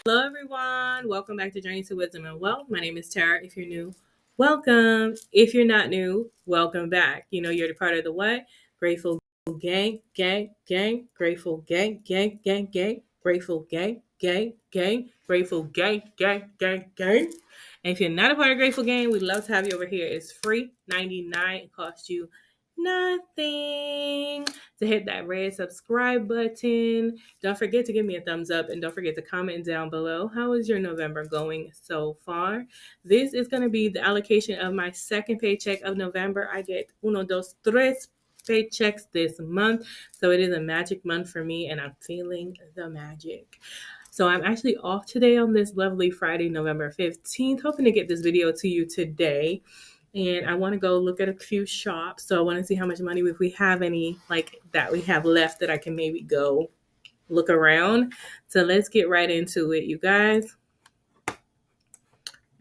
Hello, everyone. Welcome back to Journey to Wisdom and Wealth. My name is Tara. If you're new, welcome. If you're not new, welcome back. You know, you're the part of the what? Grateful gang, gang, gang. Grateful gang, gang, gang, gang. Grateful gang, gang, gang. Grateful gang, gang, gang, gang. And if you're not a part of Grateful Gang, we'd love to have you over here. It's free, 99. It costs you nothing to hit that red subscribe button. Don't forget to give me a thumbs up and don't forget to comment down below. How is your November going so far? This is going to be the allocation of my second paycheck of November. I get uno, dos, tres paychecks this month. So it is a magic month for me and I'm feeling the magic. So I'm actually off today on this lovely Friday, November 15th, hoping to get this video to you today. And I want to go look at a few shops. So I want to see how much money, if we have any like that we have left, that I can maybe go look around. So let's get right into it, you guys.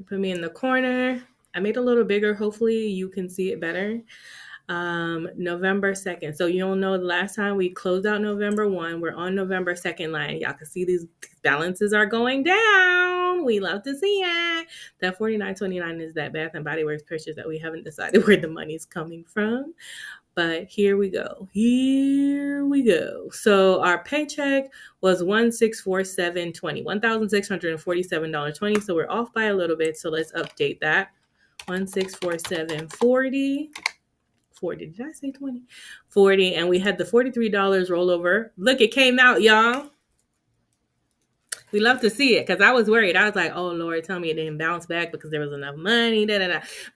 Put me in the corner. I made it a little bigger. Hopefully you can see it better. November 2nd. So you'll know the last time we closed out November 1, we're on November 2nd line. Y'all can see these balances are going down. We love to see it. That $49.29 is that Bath and Body Works purchase that we haven't decided where the money's coming from. But here we go. So our paycheck was $1,647.20, $1,647.20. So we're off by a little bit. So let's update that. 1,647.40. 40. Did I say 20? 40. And we had the $43 rollover. Look, it came out, y'all. We love to see it because I was worried. I was like, oh, Lord, tell me it didn't bounce back because there was enough money.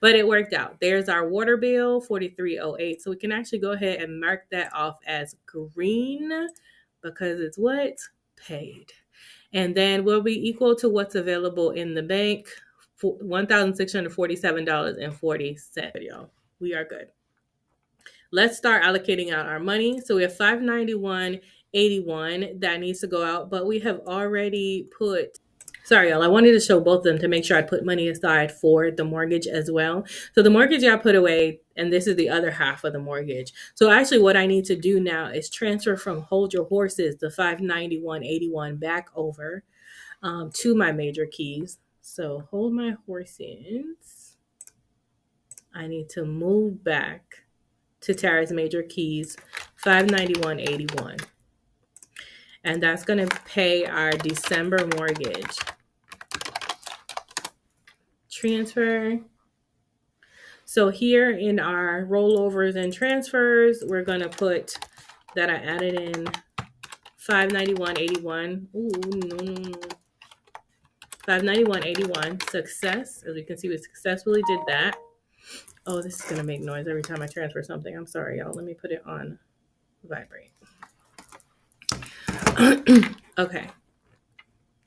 But it worked out. There's our water bill, $43.08. So we can actually go ahead and mark that off as green because it's what? Paid. And then will be equal to what's available in the bank, $1,647.40. Y'all, we are good. Let's start allocating out our money. So we have $591.81 that needs to go out, but we have already put, sorry, y'all, I wanted to show both of them to make sure I put money aside for the mortgage as well. So the mortgage I put away, and this is the other half of the mortgage. So actually what I need to do now is transfer from Hold Your Horses, the $591.81 back over to my major keys. So hold my horses. I need to move back to Tara's major keys, $591.81. And that's going to pay our December mortgage. Transfer. So here in our rollovers and transfers, we're going to put that I added in $591.81. Ooh, no. $591.81. Success. As you can see, we successfully did that. Oh, this is going to make noise every time I transfer something. I'm sorry, y'all. Let me put it on vibrate. Okay.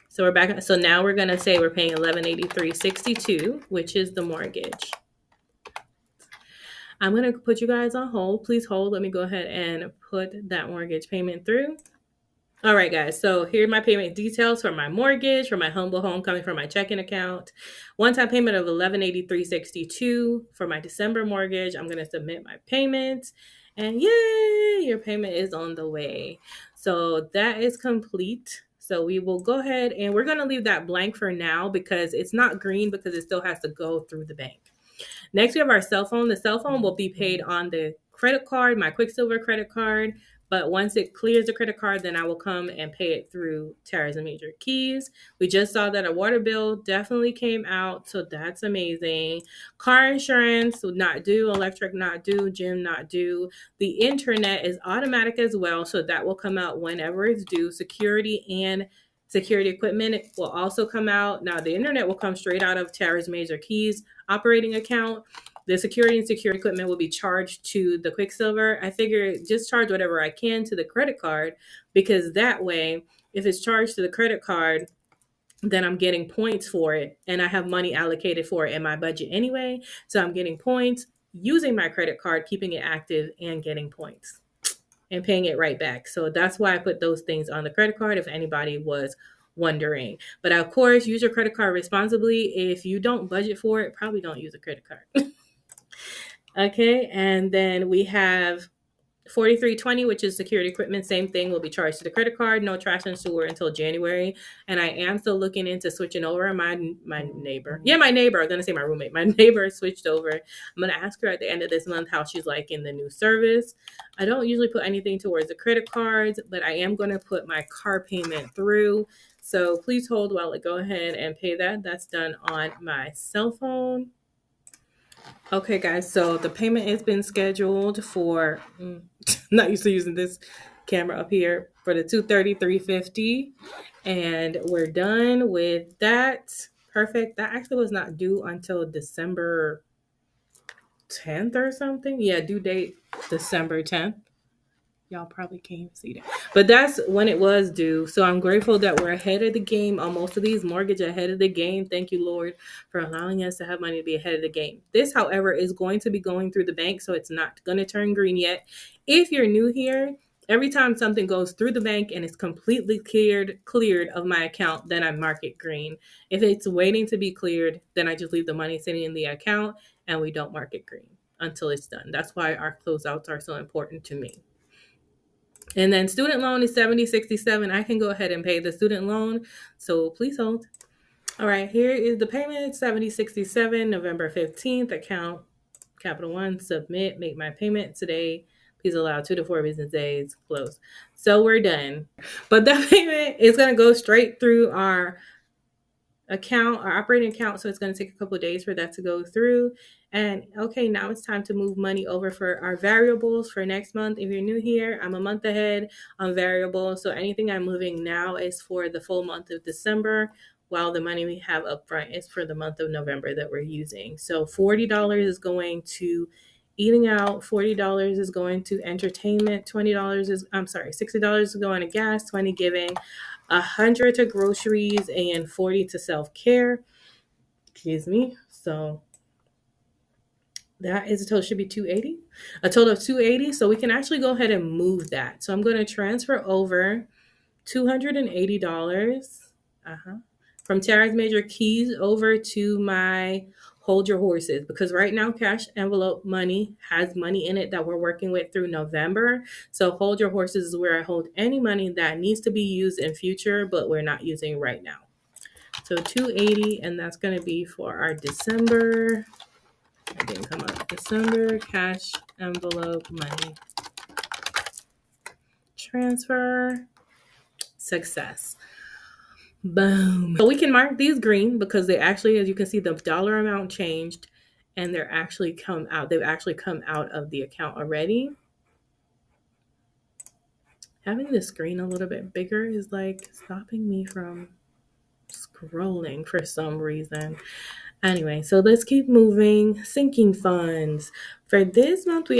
So we're back. So now we're going to say we're paying $1,183.62, which is the mortgage. I'm going to put you guys on hold. Please hold. Let me go ahead and put that mortgage payment through. All right, guys. So here are my payment details for my mortgage, for my humble home coming from my checking account. One-time payment of $1,183.62 for my December mortgage. I'm going to submit my payment. And yay, your payment is on the way. So that is complete. So we will go ahead and we're going to leave that blank for now because it's not green because it still has to go through the bank. Next, we have our cell phone. The cell phone will be paid on the credit card, my Quicksilver credit card. But once it clears the credit card, then I will come and pay it through Tara's major keys. We just saw that a water bill definitely came out, so that's amazing. Car insurance not due, electric not due, gym not due. The internet is automatic as well, so that will come out whenever it's due. Security and security equipment will also come out. Now, the internet will come straight out of Tara's major keys operating account. The security and security equipment will be charged to the Quicksilver. I figure just charge whatever I can to the credit card because that way, if it's charged to the credit card, then I'm getting points for it and I have money allocated for it in my budget anyway. So I'm getting points using my credit card, keeping it active and getting points and paying it right back. So that's why I put those things on the credit card if anybody was wondering. But of course, use your credit card responsibly. If you don't budget for it, probably don't use a credit card. Okay, and then we have $43.20, which is security equipment, same thing, will be charged to the credit card. No trash and sewer until January. And I am still looking into switching over. My neighbor, my neighbor. I was gonna say my roommate. My neighbor switched over. I'm gonna ask her at the end of this month how she's liking the new service. I don't usually put anything towards the credit cards, but I am gonna put my car payment through. So please hold while I go ahead and pay that. That's done on my cell phone. Okay, guys, so the payment has been scheduled for, not used to using this camera up here, for the 233.50, and we're done with that. Perfect. That actually was not due until December 10th or something. Yeah, due date December 10th. Y'all probably can't see that. But that's when it was due. So I'm grateful that we're ahead of the game on most of these mortgage, ahead of the game. Thank you, Lord, for allowing us to have money to be ahead of the game. This, however, is going to be going through the bank, so it's not going to turn green yet. If you're new here, every time something goes through the bank and it's completely cleared of my account, then I mark it green. If it's waiting to be cleared, then I just leave the money sitting in the account and we don't mark it green until it's done. That's why our closeouts are so important to me. And then student loan is $70.67. I can go ahead and pay the student loan. So please hold. All right, here is the payment, $70.67, November 15th, account Capital One, submit, make my payment today. Please allow 2 to 4 business days, close. So we're done. But that payment is going to go straight through our account, our operating account. So it's going to take a couple of days for that to go through. And okay, now it's time to move money over for our variables for next month. If you're new here, I'm a month ahead on variables. So anything I'm moving now is for the full month of December, while the money we have up front is for the month of November that we're using. So $40 is going to eating out, $40 is going to entertainment, $60 is going to gas, 20 giving, 100 to groceries, and 40 to self-care. Excuse me. So that is a total, should be 280. A total of 280. So we can actually go ahead and move that. So I'm going to transfer over $280 from Tara's Major Keys over to my Hold Your Horses, because right now cash envelope money has money in it that we're working with through November. So Hold Your Horses is where I hold any money that needs to be used in future, but we're not using right now. So 280, and that's going to be for our December. I didn't come up. December cash envelope money transfer. Success. Boom. So we can mark these green because they actually, as you can see, the dollar amount changed and they've actually come out of the account already. Having the screen a little bit bigger is like stopping me from scrolling for some reason. Anyway, so let's keep moving. Sinking funds. For this month, for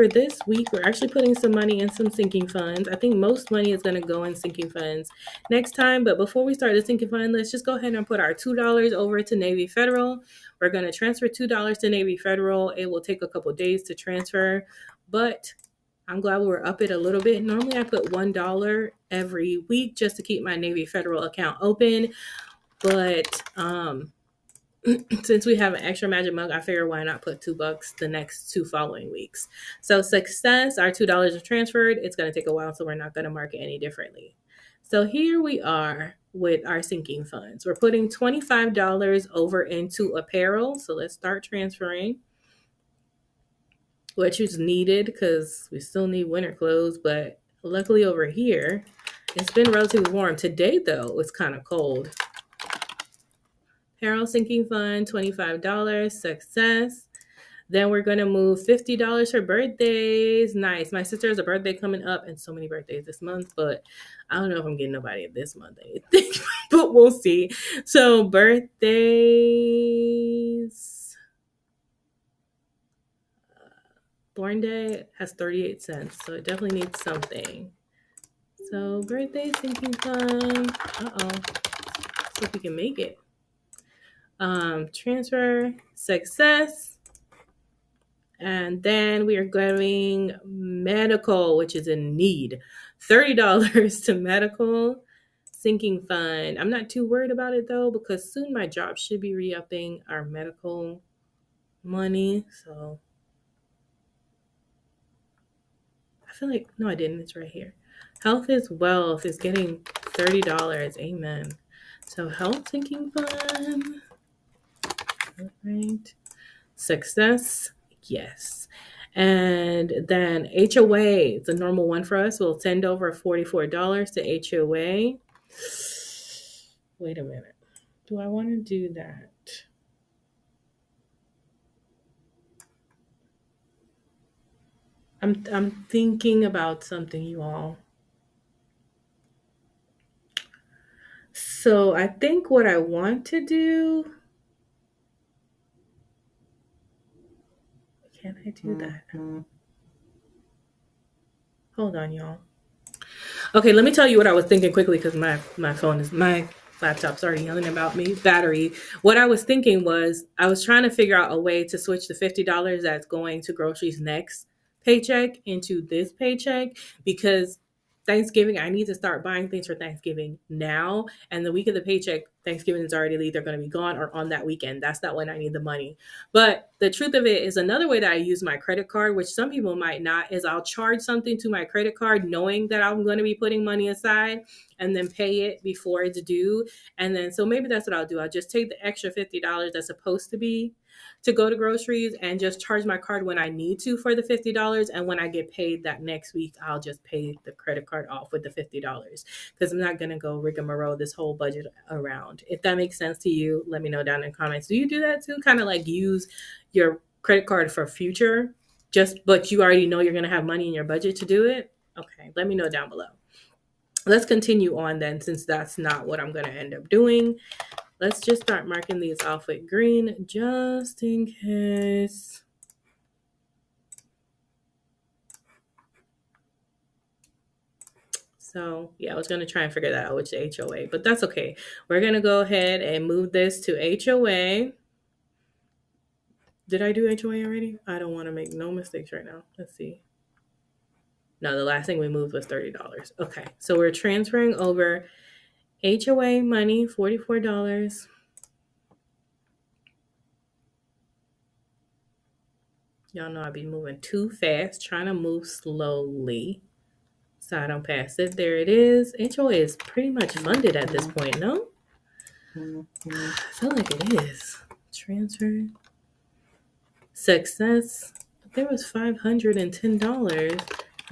this week, we're actually putting some money in some sinking funds. I think most money is going to go in sinking funds next time. But before we start the sinking fund, let's just go ahead and put our $2 over to Navy Federal. We're going to transfer $2 to Navy Federal. It will take a couple days to transfer, but I'm glad we're up it a little bit. Normally, I put $1 every week just to keep my Navy Federal account open. But since we have an extra magic mug, I figure why not put $2 the next 2 following weeks. So success, our $2 are transferred. It's going to take a while, so we're not going to mark it any differently. So here we are with our sinking funds. We're putting $25 over into apparel. So let's start transferring, which is needed because we still need winter clothes. But luckily over here, it's been relatively warm. Today, though, it's kind of cold. Apparel sinking fund, $25, success. Then we're going to move $50 for birthdays. Nice. My sister has a birthday coming up and so many birthdays this month, but I don't know if I'm getting nobody this month, I think, but we'll see. So birthdays. Born day has 38 cents, so it definitely needs something. So birthday sinking fund. See if we can make it. Transfer, success. And then we are going medical, which is in need. $30 to medical sinking fund. I'm not too worried about it though, because soon my job should be re-upping our medical money. So I feel like, no, I didn't. It's right here. Health is wealth is getting $30. Amen. So health sinking fund. All right. Success. Yes. And then HOA, it's a normal one for us. We'll send over $44 to HOA. Wait a minute. Do I want to do that? I'm thinking about something, you all. So I think what I want to do. Can I do that? Hold on, y'all. Okay, let me tell you what I was thinking quickly because my laptop's already yelling about me. Battery. What I was thinking was I was trying to figure out a way to switch the $50 that's going to groceries next paycheck into this paycheck because Thanksgiving, I need to start buying things for Thanksgiving now. And the week of the paycheck, Thanksgiving is already either going to be gone or on that weekend. That's not when I need the money. But the truth of it is another way that I use my credit card, which some people might not, is I'll charge something to my credit card knowing that I'm going to be putting money aside and then pay it before it's due. And then, so maybe that's what I'll do. I'll just take the extra $50 that's supposed to be to go to groceries and just charge my card when I need to for the $50. And when I get paid that next week, I'll just pay the credit card off with the $50 because I'm not going to go rigmarole this whole budget around. If that makes sense to you, let me know down in the comments. Do you do that too? Kind of like use your credit card for future, but you already know you're going to have money in your budget to do it? Okay, let me know down below. Let's continue on then, since that's not what I'm going to end up doing. Let's just start marking these off with green just in case. So yeah, I was going to try and figure that out, which is HOA, but that's okay. We're going to go ahead and move this to HOA. Did I do HOA already? I don't want to make no mistakes right now. Let's see. No, the last thing we moved was $30. Okay, so we're transferring over HOA money, $44. Y'all know I be moving too fast, trying to move slowly so I don't pass it. There it is. HOA is pretty much funded at this point, no? I feel like it is. Transfer. Success. There was $510.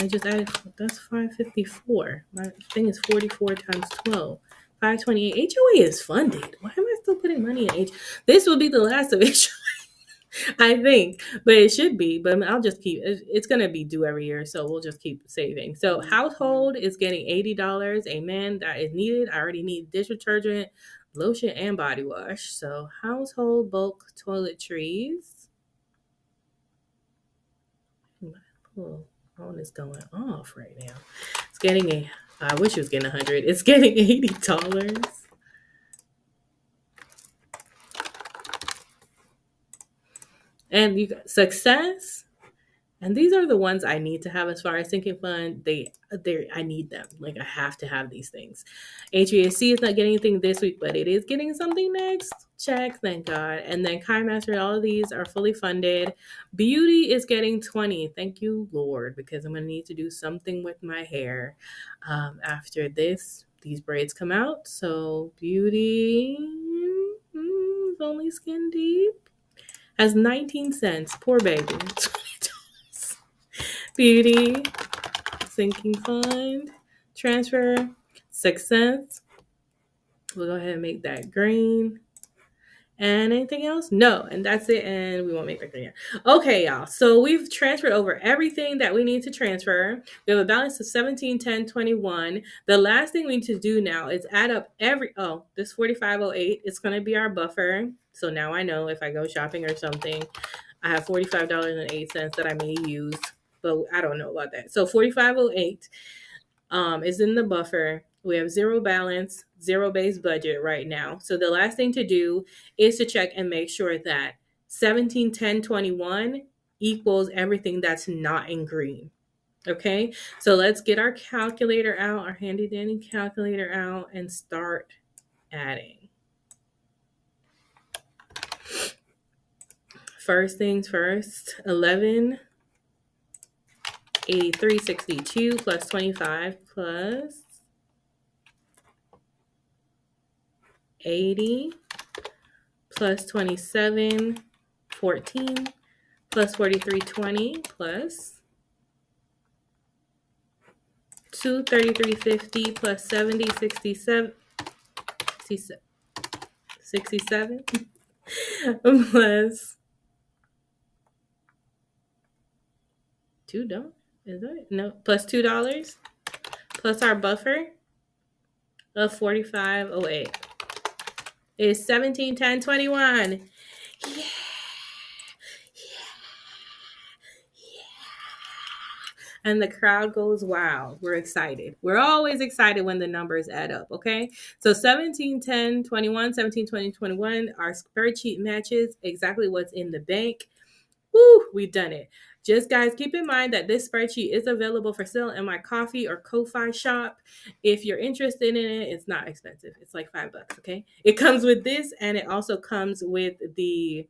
I just added, that's $554. My thing is 44 times 12. 528. HOA is funded. Why am I still putting money in H? This will be the last of HOA. I think, but it should be. But I'll just keep. It's gonna be due every year, so we'll just keep saving. So household is getting $80. Amen. That is needed. I already need dish detergent, lotion, and body wash. So household bulk toiletries. My little phone is going off right now. It's getting a. I wish it was getting 100. It's getting $80. And you got success. And these are the ones I need to have as far as sinking fund. I need them. Like I have to have these things. HVAC is not getting anything this week, but it is getting something next. Check, thank God. And then Kai Master, all of these are fully funded. Beauty is getting 20. Thank you, Lord, because I'm gonna need to do something with my hair after these braids come out. So beauty is only skin deep. Has 19 cents. Poor baby. Beauty, sinking fund, transfer, success. We'll go ahead and make that green. And anything else? No. And that's it. And we won't make that green. Okay, y'all. So we've transferred over everything that we need to transfer. We have a balance of 17, 10, 21. The last thing we need to do now is add up this 4508. It's going to be our buffer. So now I know if I go shopping or something, I have $45.08 that I may use. But I don't know about that. So 4508 is in the buffer. We have zero balance, zero base budget right now. So the last thing to do is to check and make sure that 17, 10, 21 equals everything that's not in green. Okay, so let's get our calculator out, our handy dandy calculator out, and start adding. First things first, 11, 83.62 plus 25 plus 80 plus 27.14 plus 43.20 plus 233.50 plus 70.67 67 plus $2. Is that it? No, plus $2 plus our buffer of 45.08 is 17.10.21. Yeah. And the crowd goes wild. We're excited. We're always excited when the numbers add up, okay? So 17.10.21, 17.20.21, our spreadsheet matches exactly what's in the bank. Woo, we've done it. Just guys, keep in mind that this spreadsheet is available for sale in my Ko-fi or Ko-fi shop. If you're interested in it, it's not expensive. It's like $5, okay? It comes with this, and it also comes with the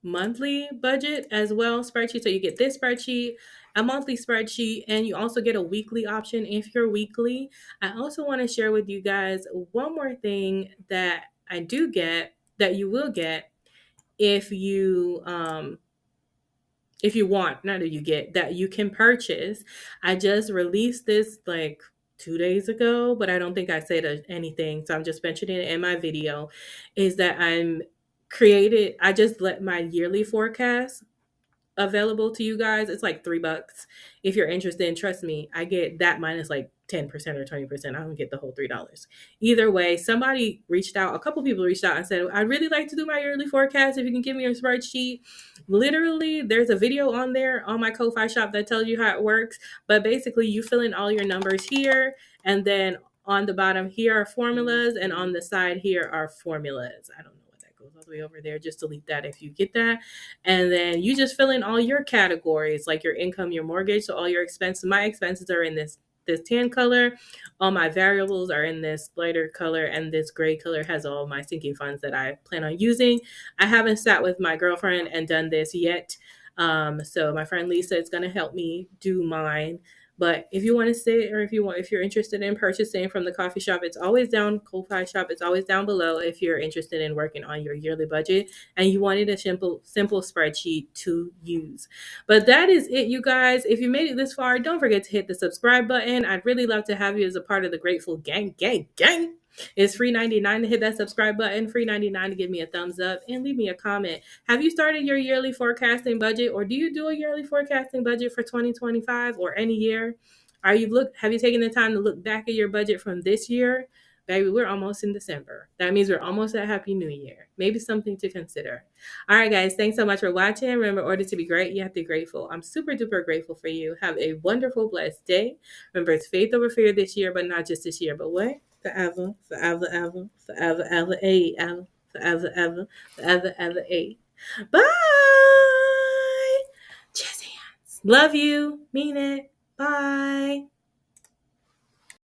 monthly budget as well spreadsheet. So you get this spreadsheet, a monthly spreadsheet, and you also get a weekly option if you're weekly. I also want to share with you guys one more thing that I do get that you will get if you want, not that you get, that you can purchase. I just released this like 2 days ago, but I don't think I said anything, so I'm just mentioning it in my video, is that I just let my yearly forecast available to you guys. It's like $3. If you're interested, trust me, I get that minus like 10% or 20%. I don't get the whole $3. Either way, somebody reached out, a couple people reached out and said, I'd really like to do my yearly forecast. If you can give me a spreadsheet. Literally, there's a video on there on my Ko-fi shop that tells you how it works. But basically, you fill in all your numbers here, and then on the bottom here are formulas, and on the side here are formulas. I don't know what that goes all the way over there. Just delete that if you get that. And then you just fill in all your categories, like your income, your mortgage. So all your expenses, my expenses are in this tan color. All my variables are in this lighter color, and this gray color has all my sinking funds that I plan on using. I haven't sat with my girlfriend and done this yet. So my friend Lisa is going to help me do mine. But if you want to sit, or if you're interested in purchasing from the coffee shop, it's always down, Ko-fi shop, it's always down below if you're interested in working on your yearly budget and you wanted a simple spreadsheet to use. But that is it, you guys. If you made it this far, don't forget to hit the subscribe button. I'd really love to have you as a part of the Grateful Gang. It's free $99 to hit that subscribe button, free $99 to give me a thumbs up, and leave me a comment. Have you started your yearly forecasting budget, or do you do a yearly forecasting budget for 2025 or any year? Have you taken the time to look back at your budget from this year? Baby, we're almost in December. That means we're almost at Happy New Year. Maybe something to consider. All right, guys, thanks so much for watching. Remember, in order to be great, you have to be grateful. I'm super duper grateful for you. Have a wonderful, blessed day. Remember, it's faith over fear this year, but not just this year, but what? Forever, forever, ever, forever, ever, ever, forever, ever, forever, ever, Bye. Jazz hands. Love you. Mean it. Bye.